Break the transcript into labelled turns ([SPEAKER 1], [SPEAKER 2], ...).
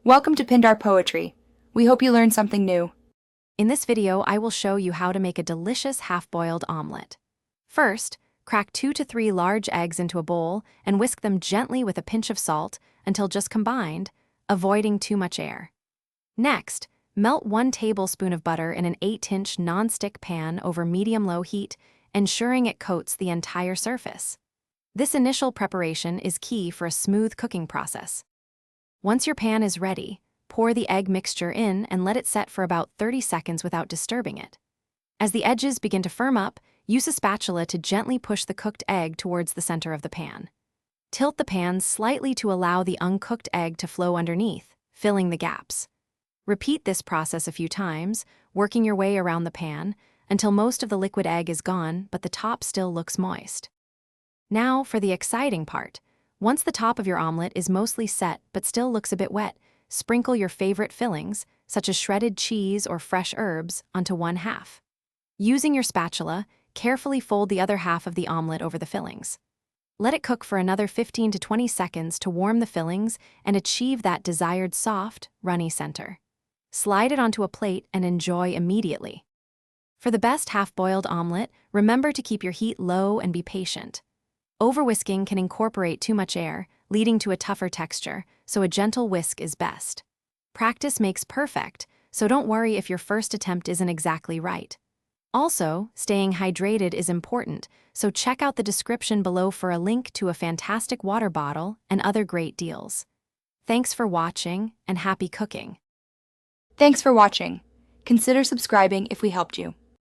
[SPEAKER 1] Welcome to Pindar Poetry. We hope you learned something new.
[SPEAKER 2] In this video, I will show you how to make a delicious half-boiled omelet. First, crack 2 to 3 large eggs into a bowl and whisk them gently with a pinch of salt until just combined, avoiding too much air. Next, melt 1 tablespoon of butter in an 8-inch non-stick pan over medium-low heat, ensuring it coats the entire surface. This initial preparation is key for a smooth cooking process. Once your pan is ready, pour the egg mixture in and let it set for about 30 seconds without disturbing it. As the edges begin to firm up, use a spatula to gently push the cooked egg towards the center of the pan. Tilt the pan slightly to allow the uncooked egg to flow underneath, filling the gaps. Repeat this process a few times, working your way around the pan until most of the liquid egg is gone but the top still looks moist. Now for the exciting part. Once the top of your omelet is mostly set but still looks a bit wet, sprinkle your favorite fillings, such as shredded cheese or fresh herbs, onto one half. Using your spatula, carefully fold the other half of the omelet over the fillings. Let it cook for another 15 to 20 seconds to warm the fillings and achieve that desired soft, runny center. Slide it onto a plate and enjoy immediately. For the best half-boiled omelet, remember to keep your heat low and be patient. Over-whisking can incorporate too much air, leading to a tougher texture, so a gentle whisk is best. Practice makes perfect, so don't worry if your first attempt isn't exactly right. Also, staying hydrated is important, so check out the description below for a link to a fantastic water bottle and other great deals. Thanks for watching, and happy cooking!
[SPEAKER 1] Thanks for watching. Consider subscribing if we helped you.